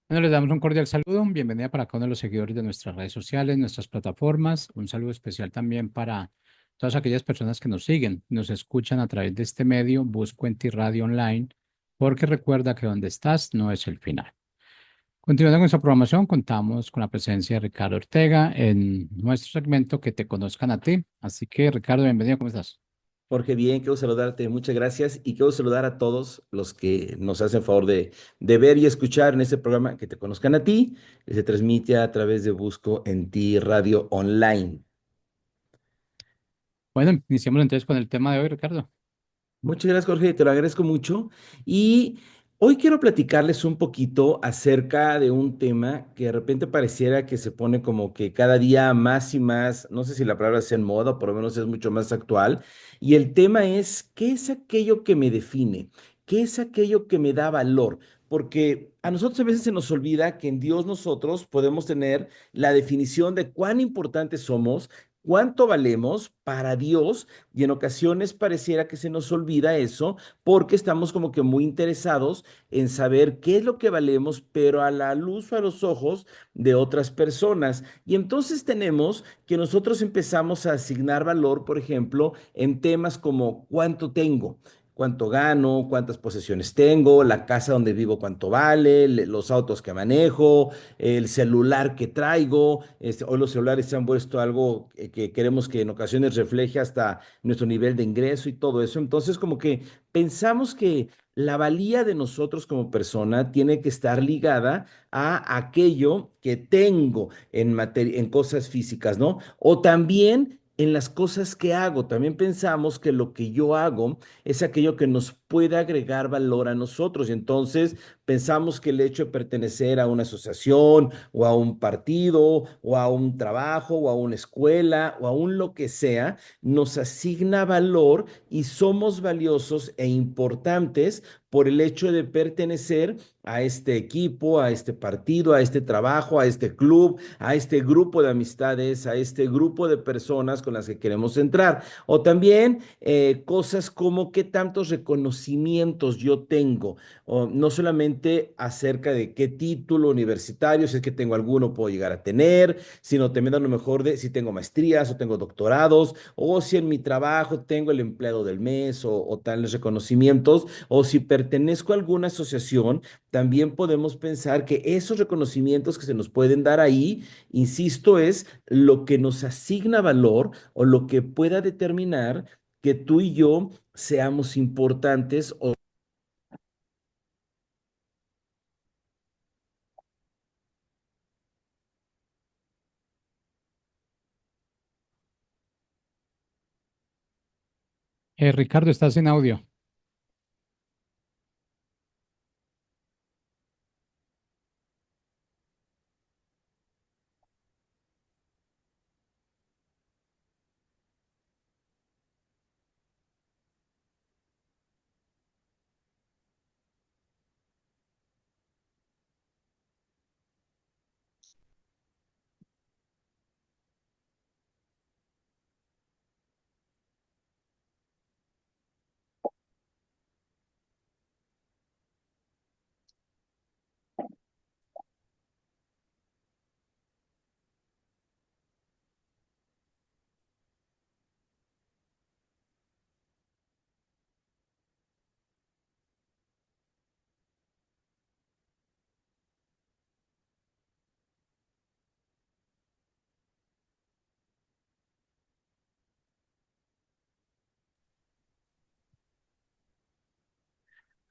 Bueno, les damos un cordial saludo, bienvenida para cada uno de los seguidores de nuestras redes sociales, nuestras plataformas. Un saludo especial también para todas aquellas personas que nos siguen, nos escuchan a través de este medio, Busco en ti Radio Online, porque recuerda que donde estás no es el final. Continuando con nuestra programación, contamos con la presencia de Ricardo Ortega en nuestro segmento Que te conozcan a ti. Así que, Ricardo, bienvenido, ¿cómo estás? Jorge, bien, quiero saludarte, muchas gracias y quiero saludar a todos los que nos hacen favor de ver y escuchar en este programa que te conozcan a ti, que se transmite a través de Busco en Ti Radio Online. Bueno, iniciamos entonces con el tema de hoy, Ricardo. Muchas gracias, Jorge, te lo agradezco mucho. Y hoy quiero platicarles un poquito acerca de un tema que de repente pareciera que se pone como que cada día más y más, no sé si la palabra sea en moda, por lo menos es mucho más actual. Y el tema es, ¿qué es aquello que me define? ¿Qué es aquello que me da valor? Porque a nosotros a veces se nos olvida que en Dios nosotros podemos tener la definición de cuán importantes somos, cuánto valemos para Dios y en ocasiones pareciera que se nos olvida eso porque estamos como que muy interesados en saber qué es lo que valemos, pero a la luz o a los ojos de otras personas. Y entonces tenemos que nosotros empezamos a asignar valor, por ejemplo, en temas como cuánto tengo. Cuánto gano, cuántas posesiones tengo, la casa donde vivo, cuánto vale, los autos que manejo, el celular que traigo. Hoy los celulares se han vuelto algo que queremos que en ocasiones refleje hasta nuestro nivel de ingreso y todo eso. Entonces, como que pensamos que la valía de nosotros como persona tiene que estar ligada a aquello que tengo en cosas físicas, ¿no? O también en las cosas que hago. También pensamos que lo que yo hago es aquello que nos puede agregar valor a nosotros. Y entonces pensamos que el hecho de pertenecer a una asociación o a un partido o a un trabajo o a una escuela o a un lo que sea, nos asigna valor y somos valiosos e importantes por el hecho de pertenecer a este equipo, a este partido, a este trabajo, a este club, a este grupo de amistades, a este grupo de personas con las que queremos entrar. O también cosas como qué tantos reconocimientos yo tengo, o no solamente acerca de qué título universitario, si es que tengo alguno, puedo llegar a tener, sino también a lo mejor de si tengo maestrías o tengo doctorados, o si en mi trabajo tengo el empleado del mes o tales reconocimientos, o si pertenezco a alguna asociación, también podemos pensar que esos reconocimientos que se nos pueden dar ahí, insisto, es lo que nos asigna valor o lo que pueda determinar que tú y yo seamos importantes o Ricardo, estás sin audio.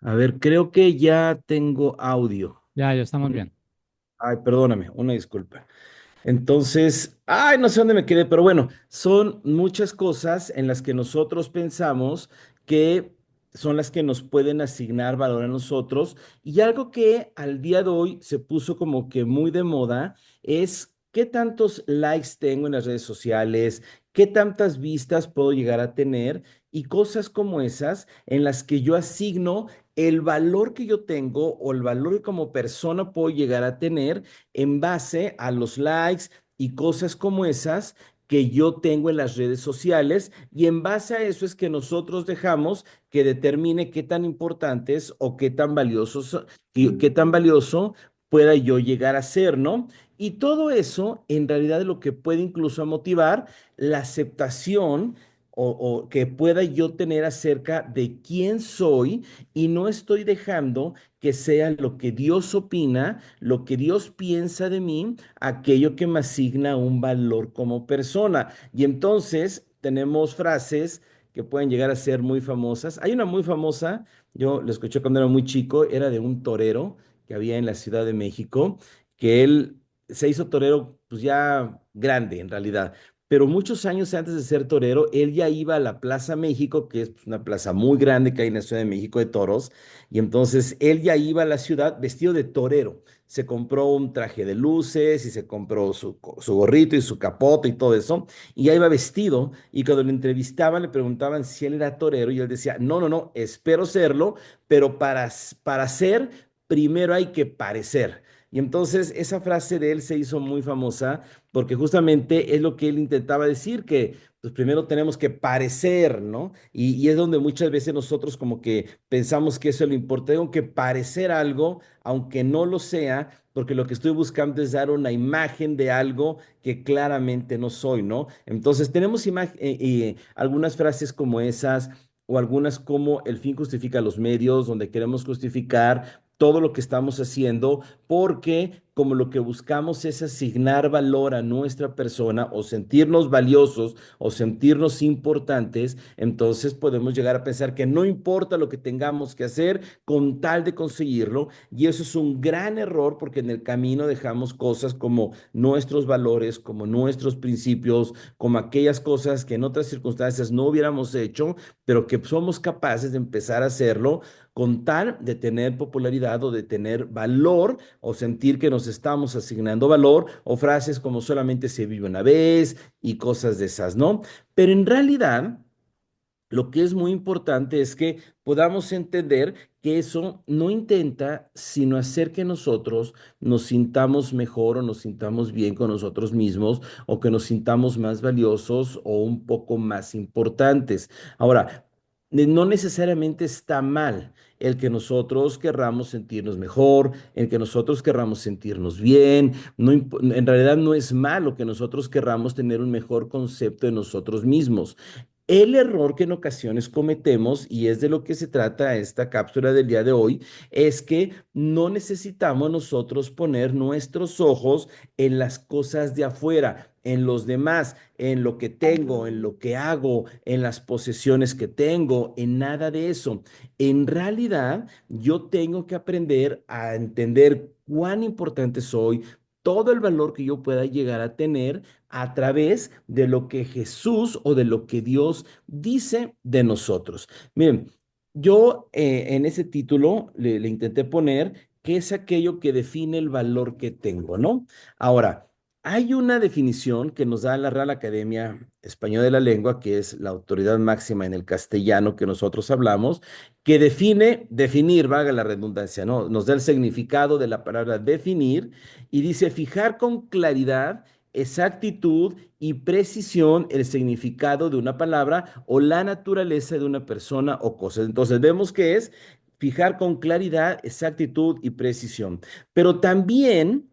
A ver, creo que ya tengo audio. Ya estamos bien. Ay, perdóname, una disculpa. Entonces, ay, no sé dónde me quedé, pero bueno, son muchas cosas en las que nosotros pensamos que son las que nos pueden asignar valor a nosotros. Y algo que al día de hoy se puso como que muy de moda es qué tantos likes tengo en las redes sociales, qué tantas vistas puedo llegar a tener y cosas como esas en las que yo asigno el valor que yo tengo o el valor que como persona puedo llegar a tener en base a los likes y cosas como esas que yo tengo en las redes sociales y en base a eso es que nosotros dejamos que determine qué tan importantes o qué tan valiosos, qué tan valioso pueda yo llegar a ser, ¿no? Y todo eso en realidad es lo que puede incluso motivar la aceptación o que pueda yo tener acerca de quién soy y no estoy dejando que sea lo que Dios opina, lo que Dios piensa de mí, aquello que me asigna un valor como persona. Y entonces tenemos frases que pueden llegar a ser muy famosas. Hay una muy famosa, yo la escuché cuando era muy chico, era de un torero que había en la Ciudad de México, que él se hizo torero pues ya grande en realidad, pero muchos años antes de ser torero, él ya iba a la Plaza México, que es pues, una plaza muy grande que hay en la Ciudad de México de toros, y entonces él ya iba a la ciudad vestido de torero. Se compró un traje de luces y se compró su gorrito y su capote y todo eso, y ya iba vestido, y cuando lo entrevistaban le preguntaban si él era torero, y él decía, no, no, no, espero serlo, pero para ser, primero hay que parecer. Y entonces esa frase de él se hizo muy famosa porque justamente es lo que él intentaba decir, que pues primero tenemos que parecer, ¿no? Y es donde muchas veces nosotros como que pensamos que eso es lo importante, tengo que parecer algo, aunque no lo sea, porque lo que estoy buscando es dar una imagen de algo que claramente no soy, ¿no? Entonces tenemos algunas frases como esas o algunas como el fin justifica los medios, donde queremos justificar todo lo que estamos haciendo, porque como lo que buscamos es asignar valor a nuestra persona o sentirnos valiosos o sentirnos importantes, entonces podemos llegar a pensar que no importa lo que tengamos que hacer con tal de conseguirlo, y eso es un gran error porque en el camino dejamos cosas como nuestros valores, como nuestros principios, como aquellas cosas que en otras circunstancias no hubiéramos hecho, pero que somos capaces de empezar a hacerlo con tal de tener popularidad o de tener valor o sentir que nos estamos asignando valor o frases como solamente se vive una vez y cosas de esas, ¿no? Pero en realidad, lo que es muy importante es que podamos entender que eso no intenta sino hacer que nosotros nos sintamos mejor o nos sintamos bien con nosotros mismos o que nos sintamos más valiosos o un poco más importantes. Ahora, no necesariamente está mal el que nosotros querramos sentirnos mejor, el que nosotros querramos sentirnos bien. No, en realidad no es malo que nosotros querramos tener un mejor concepto de nosotros mismos. El error que en ocasiones cometemos, y es de lo que se trata esta cápsula del día de hoy, es que no necesitamos nosotros poner nuestros ojos en las cosas de afuera, en los demás, en lo que tengo, en lo que hago, en las posesiones que tengo, en nada de eso. En realidad, yo tengo que aprender a entender cuán importante soy, todo el valor que yo pueda llegar a tener a través de lo que Jesús o de lo que Dios dice de nosotros. Miren, yo en ese título le intenté poner qué es aquello que define el valor que tengo, ¿no? Ahora, hay una definición que nos da la Real Academia Española de la Lengua, que es la autoridad máxima en el castellano que nosotros hablamos, que definir, valga la redundancia, ¿no? Nos da el significado de la palabra definir y dice fijar con claridad, exactitud y precisión el significado de una palabra o la naturaleza de una persona o cosa. Entonces vemos que es fijar con claridad, exactitud y precisión. Pero también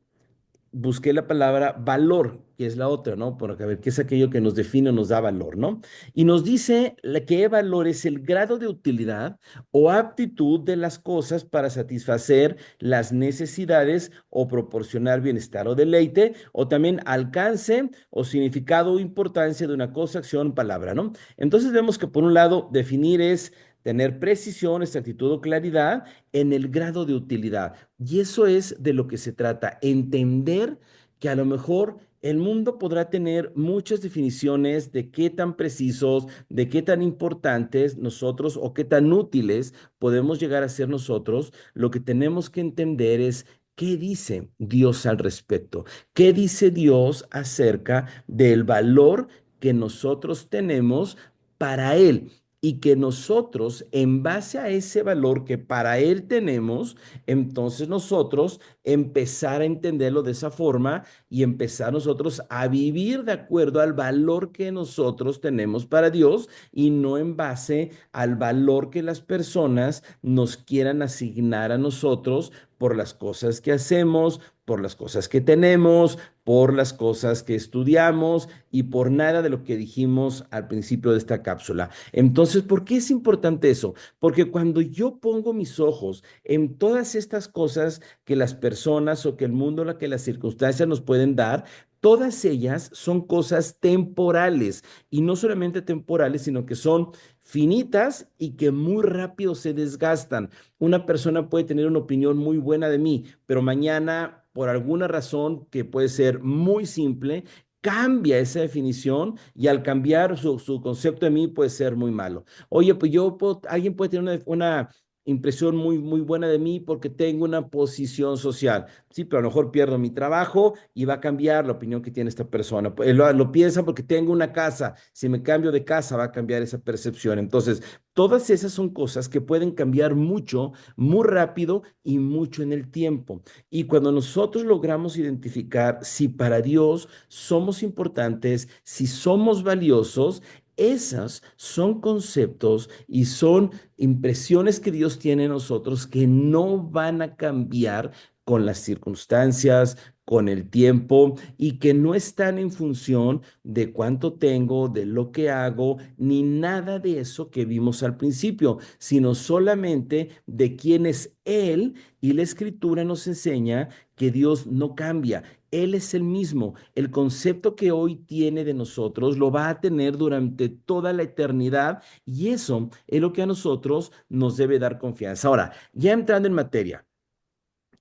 busqué la palabra valor, que es la otra, ¿no? Por ver qué es aquello que nos define o nos da valor, ¿no? Y nos dice que valor es el grado de utilidad o aptitud de las cosas para satisfacer las necesidades o proporcionar bienestar o deleite, o también alcance o significado o importancia de una cosa, acción, palabra, ¿no? Entonces vemos que por un lado definir es tener precisión, exactitud o claridad en el grado de utilidad. Y eso es de lo que se trata, entender que a lo mejor el mundo podrá tener muchas definiciones de qué tan precisos, de qué tan importantes nosotros o qué tan útiles podemos llegar a ser nosotros. Lo que tenemos que entender es qué dice Dios al respecto, qué dice Dios acerca del valor que nosotros tenemos para Él. Y que nosotros, en base a ese valor que para Él tenemos, entonces nosotros empezar a entenderlo de esa forma y empezar nosotros a vivir de acuerdo al valor que nosotros tenemos para Dios y no en base al valor que las personas nos quieran asignar a nosotros por las cosas que hacemos, por las cosas que tenemos, por las cosas que estudiamos y por nada de lo que dijimos al principio de esta cápsula. Entonces, ¿por qué es importante eso? Porque cuando yo pongo mis ojos en todas estas cosas que las personas o que el mundo, la que las circunstancias nos pueden dar, todas ellas son cosas temporales y no solamente temporales, sino que son finitas y que muy rápido se desgastan. Una persona puede tener una opinión muy buena de mí, pero mañana, por alguna razón que puede ser muy simple, cambia esa definición y al cambiar su concepto de mí puede ser muy malo. Oye, pues alguien puede tener una impresión muy buena de mí porque tengo una posición social. Sí, pero a lo mejor pierdo mi trabajo y va a cambiar la opinión que tiene esta persona. Lo piensa porque tengo una casa. Si me cambio de casa, va a cambiar esa percepción. Entonces, todas esas son cosas que pueden cambiar mucho, muy rápido y mucho en el tiempo. Y cuando nosotros logramos identificar si para Dios somos importantes, si somos valiosos, esas son conceptos y son impresiones que Dios tiene en nosotros que no van a cambiar con las circunstancias, con el tiempo y que no están en función de cuánto tengo, de lo que hago, ni nada de eso que vimos al principio, sino solamente de quién es Él y la escritura nos enseña que Dios no cambia. Él es el mismo. El concepto que hoy tiene de nosotros lo va a tener durante toda la eternidad y eso es lo que a nosotros nos debe dar confianza. Ahora, ya entrando en materia,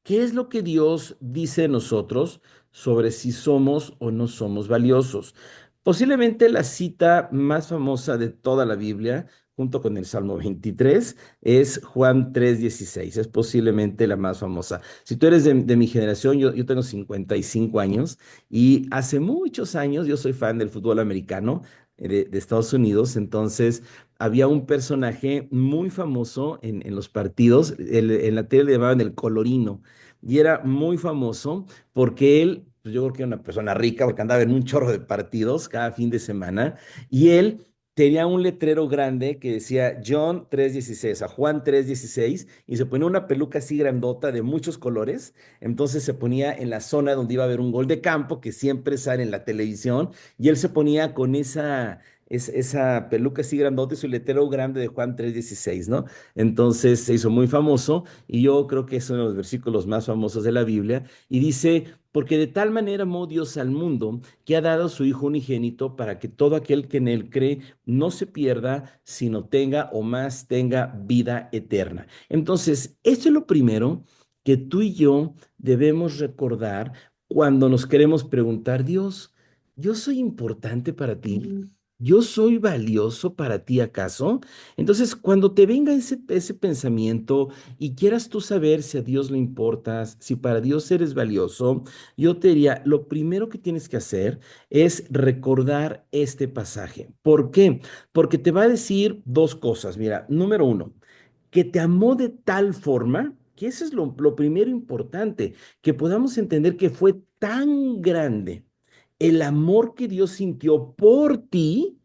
¿qué es lo que Dios dice de nosotros sobre si somos o no somos valiosos? Posiblemente la cita más famosa de toda la Biblia, junto con el Salmo 23, es Juan 3:16. Es posiblemente la más famosa. Si tú eres de mi generación, yo tengo 55 años y hace muchos años yo soy fan del fútbol americano de Estados Unidos. Entonces, había un personaje muy famoso en los partidos, en la tele le llamaban el colorino, y era muy famoso porque él, pues yo creo que era una persona rica porque andaba en un chorro de partidos cada fin de semana, y él tenía un letrero grande que decía John 3:16, a Juan 3:16, y se ponía una peluca así grandota de muchos colores. Entonces se ponía en la zona donde iba a haber un gol de campo que siempre sale en la televisión, y él se ponía con esa peluca así grandota y su letrero grande de Juan 3:16, ¿no? Entonces se hizo muy famoso y yo creo que es uno de los versículos más famosos de la Biblia y dice, porque de tal manera amó Dios al mundo que ha dado a su Hijo unigénito para que todo aquel que en él cree no se pierda, sino tenga o más tenga vida eterna. Entonces, esto es lo primero que tú y yo debemos recordar cuando nos queremos preguntar, Dios, ¿yo soy importante para ti? ¿Yo soy valioso para ti acaso? Entonces, cuando te venga ese pensamiento y quieras tú saber si a Dios le importas, si para Dios eres valioso, yo te diría, lo primero que tienes que hacer es recordar este pasaje. ¿Por qué? Porque te va a decir dos cosas. Mira, número uno, que te amó de tal forma, que eso es lo primero importante, que podamos entender que fue tan grande el amor que Dios sintió por ti,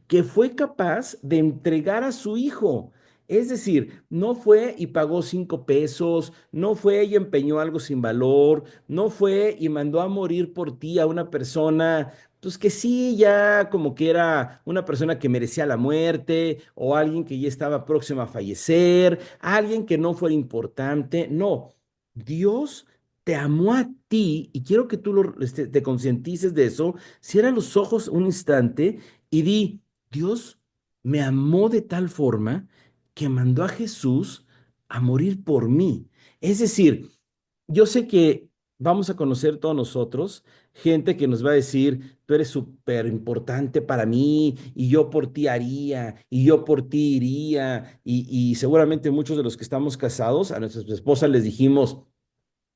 que fue capaz de entregar a su hijo. Es decir, no fue y pagó 5 pesos, no fue y empeñó algo sin valor, no fue y mandó a morir por ti a una persona, pues que sí, ya como que era una persona que merecía la muerte o alguien que ya estaba próximo a fallecer, alguien que no fuera importante. No, Dios te amó a ti y quiero que tú te concientices de eso. Cierra los ojos un instante y di, Dios me amó de tal forma que mandó a Jesús a morir por mí. Es decir, yo sé que vamos a conocer todos nosotros gente que nos va a decir, tú eres súper importante para mí y yo por ti haría y yo por ti iría y seguramente muchos de los que estamos casados, a nuestras esposas les dijimos,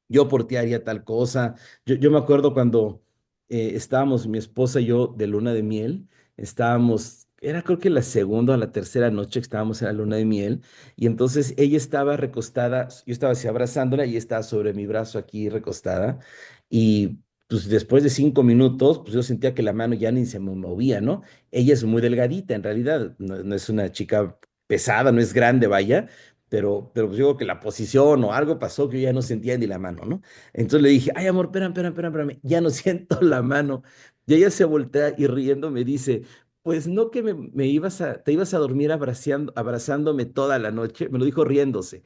yo por ti haría tal cosa. Yo me acuerdo cuando estábamos mi esposa y yo de luna de miel, estábamos, era creo que la segunda o la tercera noche que estábamos en la luna de miel, y entonces ella estaba recostada, yo estaba así abrazándola y ella estaba sobre mi brazo aquí recostada, y pues después de 5 minutos, pues yo sentía que la mano ya ni se me movía, ¿no? Ella es muy delgadita, en realidad, no es una chica pesada, no es grande, vaya, pero pues digo que la posición o algo pasó que yo ya no sentía ni la mano, ¿no? Entonces le dije, ay, amor, espérame, ya no siento la mano. Y ella se voltea y riendo me dice, pues no que te ibas a dormir abrazándome toda la noche, me lo dijo riéndose.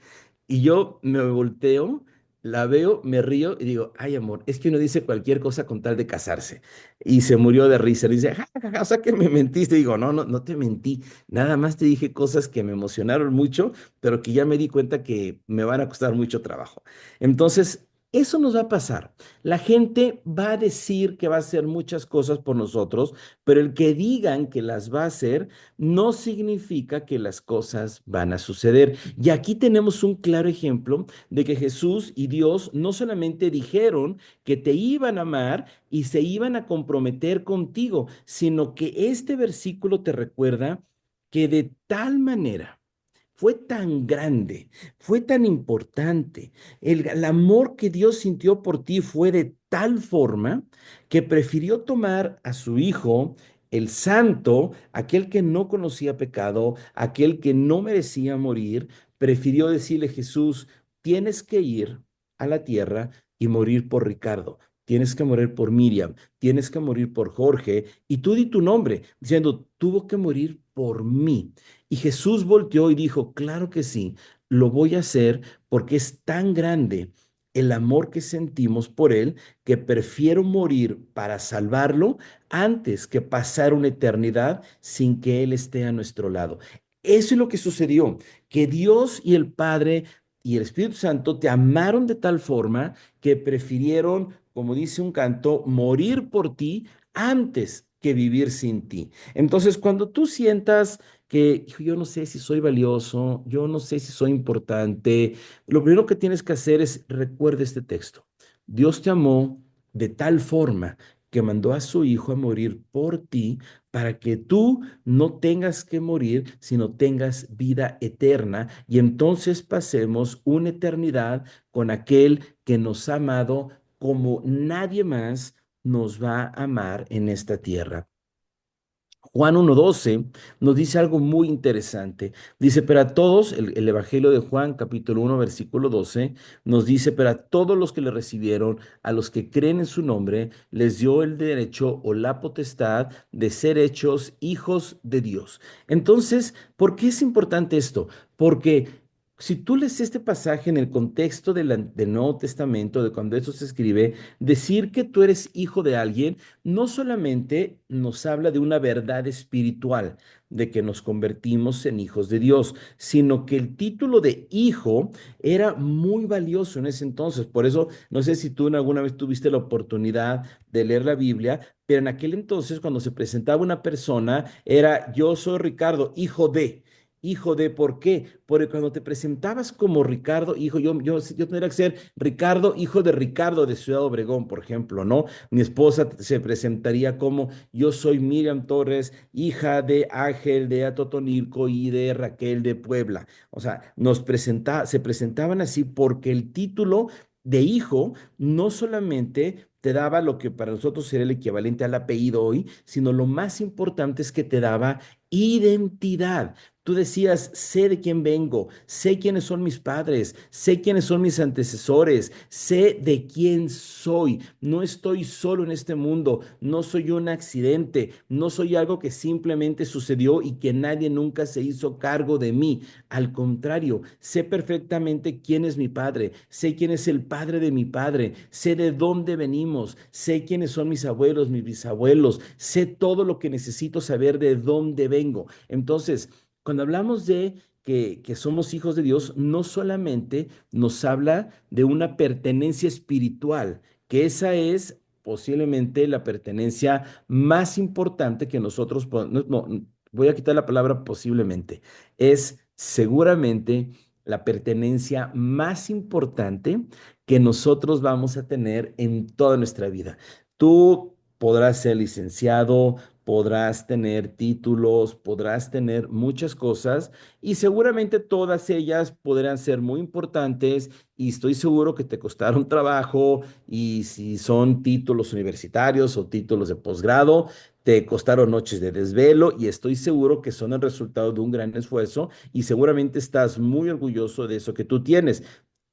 Y yo me volteo, la veo, me río y digo, ay, amor, es que uno dice cualquier cosa con tal de casarse. Y se murió de risa. Dice, ja, ja, ja, o sea que me mentiste. Digo, no, no, no te mentí. Nada más te dije cosas que me emocionaron mucho, pero que ya me di cuenta que me van a costar mucho trabajo. Entonces, eso nos va a pasar. La gente va a decir que va a hacer muchas cosas por nosotros, pero el que digan que las va a hacer no significa que las cosas van a suceder. Y aquí tenemos un claro ejemplo de que Jesús y Dios no solamente dijeron que te iban a amar y se iban a comprometer contigo, sino que este versículo te recuerda que de tal manera fue tan grande, fue tan importante, el amor que Dios sintió por ti fue de tal forma que prefirió tomar a su hijo, el santo, aquel que no conocía pecado, aquel que no merecía morir, prefirió decirle, Jesús, tienes que ir a la tierra y morir por Ricardo. Tienes que morir por Miriam, tienes que morir por Jorge, y tú di tu nombre, diciendo, tuvo que morir por mí. Y Jesús volteó y dijo, claro que sí, lo voy a hacer porque es tan grande el amor que sentimos por Él que prefiero morir para salvarlo antes que pasar una eternidad sin que Él esté a nuestro lado. Eso es lo que sucedió, que Dios y el Padre y el Espíritu Santo te amaron de tal forma que prefirieron, como dice un canto, morir por ti antes que vivir sin ti. Entonces, cuando tú sientas que hijo, yo no sé si soy valioso, yo no sé si soy importante. Lo primero que tienes que hacer es recuerda este texto. Dios te amó de tal forma que mandó a su hijo a morir por ti para que tú no tengas que morir, sino tengas vida eterna y entonces pasemos una eternidad con aquel que nos ha amado como nadie más nos va a amar en esta tierra. Juan 1:12 nos dice algo muy interesante. Dice, pero a todos, el Evangelio de Juan, capítulo 1, versículo 12, nos dice, pero a todos los que le recibieron, a los que creen en su nombre, les dio el derecho o la potestad de ser hechos hijos de Dios. Entonces, ¿por qué es importante esto? Porque si tú lees este pasaje en el contexto del Nuevo Testamento, de cuando esto se escribe, decir que tú eres hijo de alguien, no solamente nos habla de una verdad espiritual, de que nos convertimos en hijos de Dios, sino que el título de hijo era muy valioso en ese entonces. Por eso, no sé si tú en alguna vez tuviste la oportunidad de leer la Biblia, pero en aquel entonces, cuando se presentaba una persona, era yo soy Ricardo, hijo de. Hijo de, ¿por qué? Porque cuando te presentabas como Ricardo, hijo, yo tendría que ser Ricardo, hijo de Ricardo de Ciudad Obregón, por ejemplo, ¿no? Mi esposa se presentaría como yo soy Miriam Torres, hija de Ángel de Atotonilco y de Raquel de Puebla. O sea, se presentaban así porque el título de hijo no solamente te daba lo que para nosotros sería el equivalente al apellido hoy, sino lo más importante es que te daba identidad. Tú decías, sé de quién vengo, sé quiénes son mis padres, sé quiénes son mis antecesores, sé de quién soy. No estoy solo en este mundo, no soy un accidente, no soy algo que simplemente sucedió y que nadie nunca se hizo cargo de mí. Al contrario, sé perfectamente quién es mi padre, sé quién es el padre de mi padre, sé de dónde venimos, sé quiénes son mis abuelos, mis bisabuelos, sé todo lo que necesito saber de dónde vengo. Entonces, cuando hablamos de que somos hijos de Dios, no solamente nos habla de una pertenencia espiritual, que esa es posiblemente la pertenencia más importante que nosotros, voy a quitar la palabra posiblemente, es seguramente la pertenencia más importante que nosotros vamos a tener en toda nuestra vida. Tú podrás ser licenciado, podrás tener títulos, podrás tener muchas cosas y seguramente todas ellas podrán ser muy importantes y estoy seguro que te costaron trabajo y si son títulos universitarios o títulos de posgrado, te costaron noches de desvelo y estoy seguro que son el resultado de un gran esfuerzo y seguramente estás muy orgulloso de eso que tú tienes.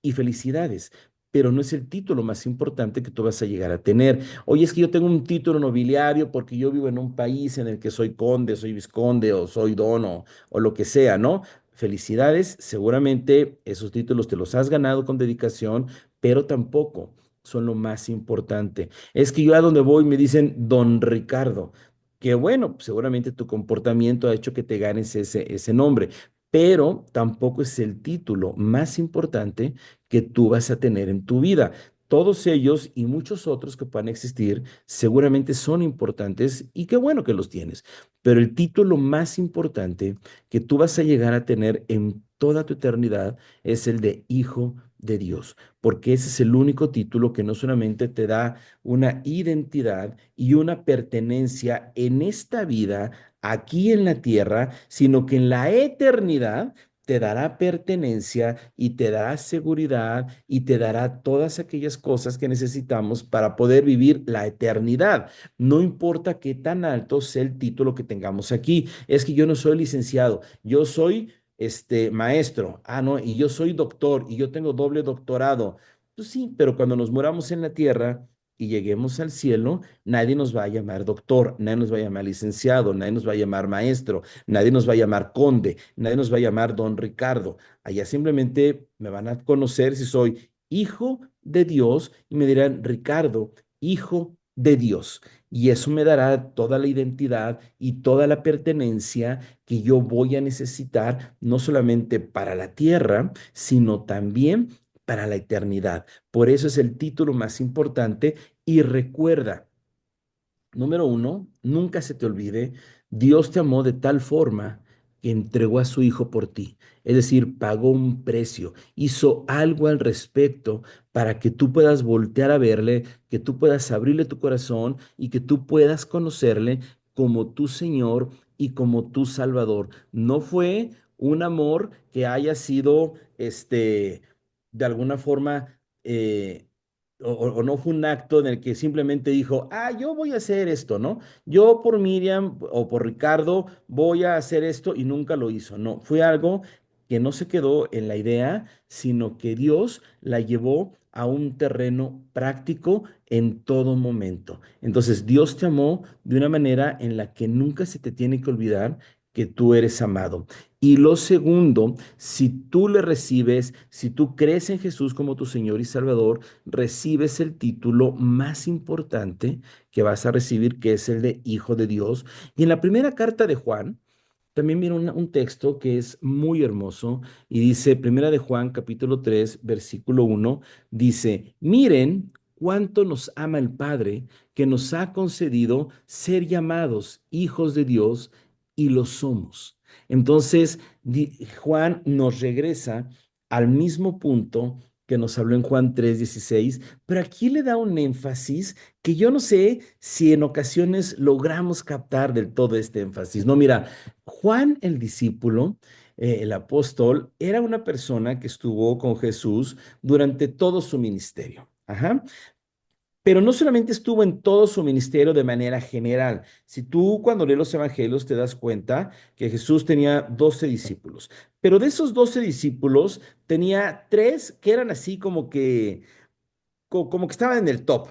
Y felicidades, pero no es el título más importante que tú vas a llegar a tener. Oye, es que yo tengo un título nobiliario porque yo vivo en un país en el que soy conde, soy vizconde o soy dono o lo que sea, ¿no? Felicidades, seguramente esos títulos te los has ganado con dedicación, pero tampoco son lo más importante. Es que yo a donde voy me dicen Don Ricardo, que bueno, seguramente tu comportamiento ha hecho que te ganes ese nombre, pero tampoco es el título más importante que tú vas a tener en tu vida. Todos ellos y muchos otros que puedan existir seguramente son importantes y qué bueno que los tienes, pero el título más importante que tú vas a llegar a tener en toda tu eternidad es el de Hijo de Dios, porque ese es el único título que no solamente te da una identidad y una pertenencia en esta vida, aquí en la tierra, sino que en la eternidad te dará pertenencia y te dará seguridad y te dará todas aquellas cosas que necesitamos para poder vivir la eternidad. No importa qué tan alto sea el título que tengamos aquí. Es que yo no soy licenciado, yo soy maestro. Ah, no, y yo soy doctor y yo tengo doble doctorado. Pues sí, pero cuando nos moramos en la tierra y lleguemos al cielo, nadie nos va a llamar doctor, nadie nos va a llamar licenciado, nadie nos va a llamar maestro, nadie nos va a llamar conde, nadie nos va a llamar don Ricardo. Allá simplemente me van a conocer si soy hijo de Dios y me dirán Ricardo, hijo de Dios. Y eso me dará toda la identidad y toda la pertenencia que yo voy a necesitar, no solamente para la tierra, sino también para la eternidad. Por eso es el título más importante y recuerda, número uno, nunca se te olvide, Dios te amó de tal forma que entregó a su Hijo por ti. Es decir, pagó un precio, hizo algo al respecto para que tú puedas voltear a verle, que tú puedas abrirle tu corazón y que tú puedas conocerle como tu Señor y como tu Salvador. No fue un amor que haya sido, de alguna forma, o no fue un acto en el que simplemente dijo, ah, yo voy a hacer esto, ¿no? Yo por Miriam o por Ricardo voy a hacer esto y nunca lo hizo. No, fue algo que no se quedó en la idea, sino que Dios la llevó a un terreno práctico en todo momento. Entonces, Dios te amó de una manera en la que nunca se te tiene que olvidar que tú eres amado. Y lo segundo, si tú le recibes, si tú crees en Jesús como tu Señor y Salvador, recibes el título más importante que vas a recibir, que es el de Hijo de Dios. Y en la primera carta de Juan, también viene un texto que es muy hermoso y dice, Primera de Juan, capítulo 3 versículo 1 dice, miren cuánto nos ama el Padre, que nos ha concedido ser llamados hijos de Dios y lo somos. Entonces, Juan nos regresa al mismo punto que nos habló en Juan 3:16, pero aquí le da un énfasis que yo no sé si en ocasiones logramos captar del todo este énfasis. No, mira, Juan el discípulo, el apóstol, era una persona que estuvo con Jesús durante todo su ministerio. Ajá. Pero no solamente estuvo en todo su ministerio de manera general. Si tú cuando lees los evangelios te das cuenta que Jesús tenía 12 discípulos, pero de esos 12 discípulos tenía tres que eran así como que estaban en el top,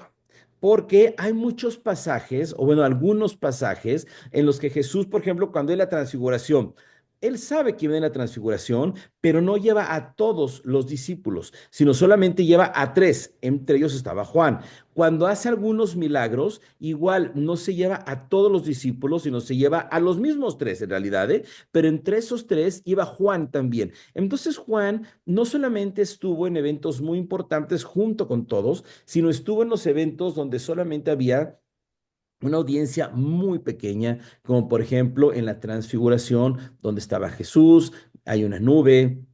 porque hay muchos pasajes, o bueno, algunos pasajes en los que Jesús, por ejemplo, cuando es la transfiguración, él sabe que viene la transfiguración, pero no lleva a todos los discípulos, sino solamente lleva a tres. Entre ellos estaba Juan. Cuando hace algunos milagros, igual no se lleva a todos los discípulos, sino se lleva a los mismos tres en realidad, ¿eh? Pero entre esos tres iba Juan también. Entonces Juan no solamente estuvo en eventos muy importantes junto con todos, sino estuvo en los eventos donde solamente había una audiencia muy pequeña, como por ejemplo en la transfiguración, donde estaba Jesús, hay una nube,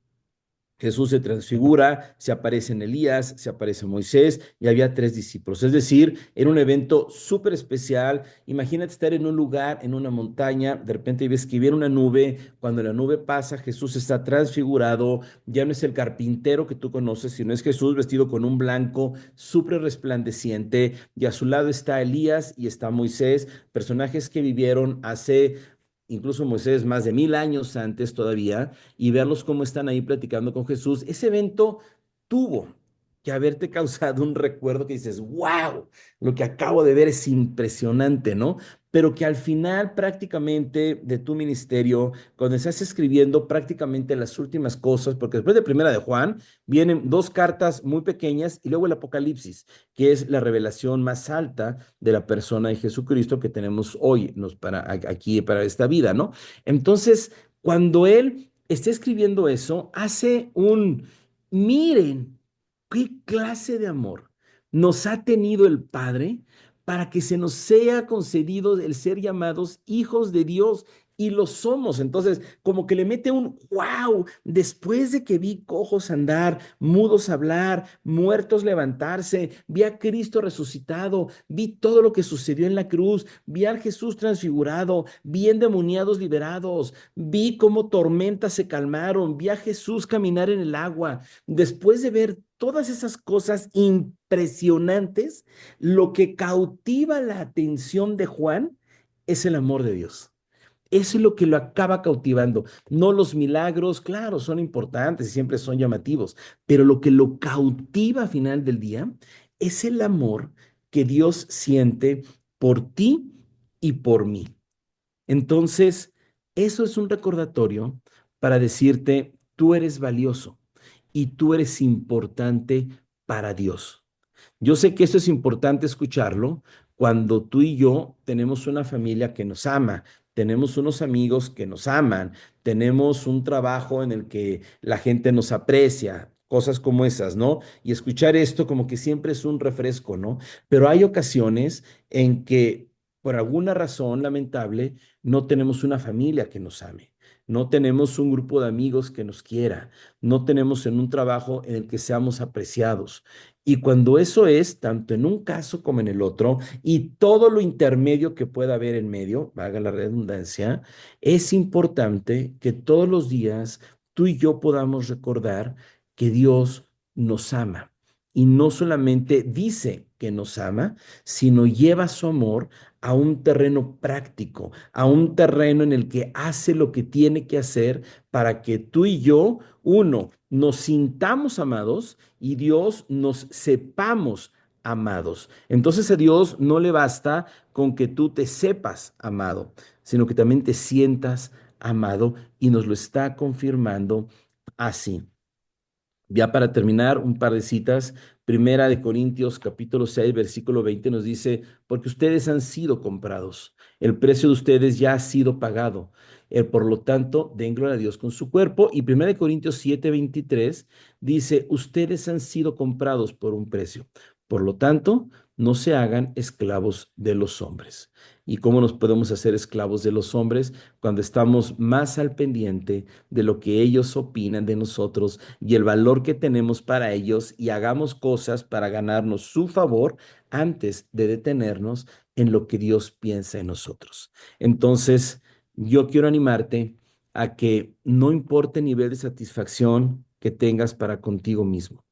Jesús se transfigura, se aparece en Elías, se aparece en Moisés y había tres discípulos. Es decir, era un evento súper especial. Imagínate estar en un lugar, en una montaña, de repente ves que viene una nube, cuando la nube pasa, Jesús está transfigurado, ya no es el carpintero que tú conoces, sino es Jesús vestido con un blanco súper resplandeciente y a su lado está Elías y está Moisés, personajes que vivieron hace... Incluso Moisés más de 1000 años antes todavía, y verlos cómo están ahí platicando con Jesús. Ese evento tuvo que haberte causado un recuerdo que dices, wow, lo que acabo de ver es impresionante, ¿no? Pero que al final prácticamente de tu ministerio, cuando estás escribiendo prácticamente las últimas cosas, porque después de Primera de Juan vienen dos cartas muy pequeñas y luego el Apocalipsis, que es la revelación más alta de la persona de Jesucristo que tenemos hoy aquí para esta vida, ¿no? Entonces, cuando él está escribiendo eso, hace miren, qué clase de amor nos ha tenido el Padre para que se nos sea concedido el ser llamados hijos de Dios. Y lo somos. Entonces, como que le mete un wow, después de que vi cojos andar, mudos hablar, muertos levantarse, vi a Cristo resucitado, vi todo lo que sucedió en la cruz, vi al Jesús transfigurado, vi endemoniados liberados, vi cómo tormentas se calmaron, vi a Jesús caminar en el agua. Después de ver todas esas cosas impresionantes, lo que cautiva la atención de Juan es el amor de Dios. Eso es lo que lo acaba cautivando. No los milagros, claro, son importantes y siempre son llamativos, pero lo que lo cautiva al final del día es el amor que Dios siente por ti y por mí. Entonces, eso es un recordatorio para decirte, tú eres valioso y tú eres importante para Dios. Yo sé que esto es importante escucharlo cuando tú y yo tenemos una familia que nos ama, tenemos unos amigos que nos aman, tenemos un trabajo en el que la gente nos aprecia, cosas como esas, ¿no? Y escuchar esto como que siempre es un refresco, ¿no? Pero hay ocasiones en que por alguna razón lamentable no tenemos una familia que nos ame. No tenemos un grupo de amigos que nos quiera, no tenemos en un trabajo en el que seamos apreciados. Y cuando eso es, tanto en un caso como en el otro, y todo lo intermedio que pueda haber en medio, valga la redundancia, es importante que todos los días tú y yo podamos recordar que Dios nos ama. Y no solamente dice que nos ama, sino lleva su amor a un terreno práctico, a un terreno en el que hace lo que tiene que hacer para que tú y yo, uno, nos sintamos amados y Dios nos sepamos amados. Entonces a Dios no le basta con que tú te sepas amado, sino que también te sientas amado y nos lo está confirmando así. Ya para terminar, un par de citas. Primera de Corintios capítulo 6 versículo 20 nos dice, porque ustedes han sido comprados, el precio de ustedes ya ha sido pagado. Por lo tanto, den gloria a Dios con su cuerpo. Y Primera de Corintios 7 23 dice, ustedes han sido comprados por un precio. Por lo tanto, no se hagan esclavos de los hombres. ¿Y cómo nos podemos hacer esclavos de los hombres? Cuando estamos más al pendiente de lo que ellos opinan de nosotros y el valor que tenemos para ellos y hagamos cosas para ganarnos su favor antes de detenernos en lo que Dios piensa en nosotros. Entonces, yo quiero animarte a que no importe el nivel de satisfacción que tengas para contigo mismo.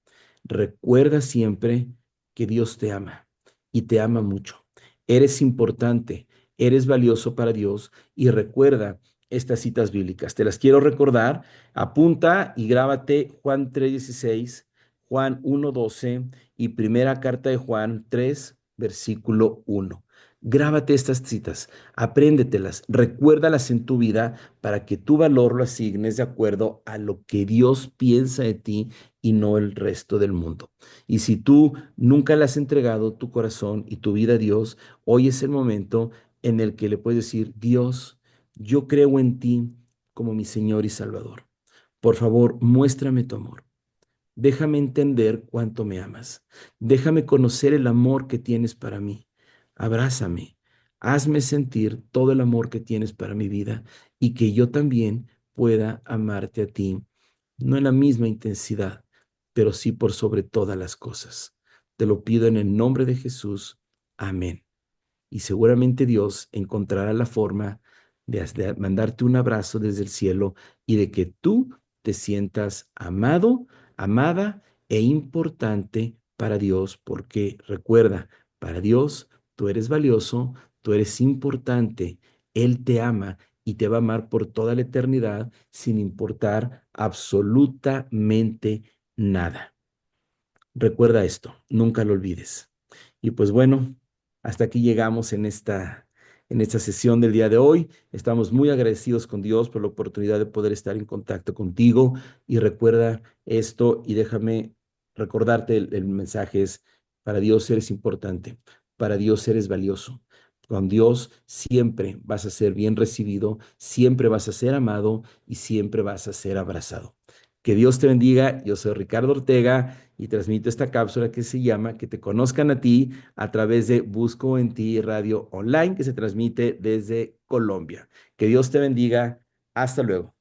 Recuerda siempre que Dios te ama y te ama mucho. Eres importante, eres valioso para Dios y recuerda estas citas bíblicas. Te las quiero recordar. Apunta y grábate Juan 3:16, Juan 1:12 y primera carta de Juan 3, versículo 1. Grábate estas citas, apréndetelas, recuérdalas en tu vida para que tu valor lo asignes de acuerdo a lo que Dios piensa de ti y no el resto del mundo. Y si tú nunca le has entregado tu corazón y tu vida a Dios, hoy es el momento en el que le puedes decir, Dios, yo creo en ti como mi Señor y Salvador. Por favor, muéstrame tu amor. Déjame entender cuánto me amas. Déjame conocer el amor que tienes para mí. Abrázame. Hazme sentir todo el amor que tienes para mi vida y que yo también pueda amarte a ti no en la misma intensidad, pero sí por sobre todas las cosas. Te lo pido en el nombre de Jesús. Amén. Y seguramente Dios encontrará la forma de mandarte un abrazo desde el cielo y de que tú te sientas amado, amada e importante para Dios, porque recuerda, para Dios tú eres valioso, tú eres importante, Él te ama y te va a amar por toda la eternidad sin importar absolutamente nada. Recuerda esto, nunca lo olvides. Y pues bueno, hasta aquí llegamos en esta sesión del día de hoy. Estamos muy agradecidos con Dios por la oportunidad de poder estar en contacto contigo. Y recuerda esto y déjame recordarte el mensaje es, para Dios eres importante, para Dios eres valioso. Con Dios siempre vas a ser bien recibido, siempre vas a ser amado y siempre vas a ser abrazado. Que Dios te bendiga. Yo soy Ricardo Ortega y transmito esta cápsula que se llama Que te conozcan a ti a través de Busco en Ti Radio Online que se transmite desde Colombia. Que Dios te bendiga. Hasta luego.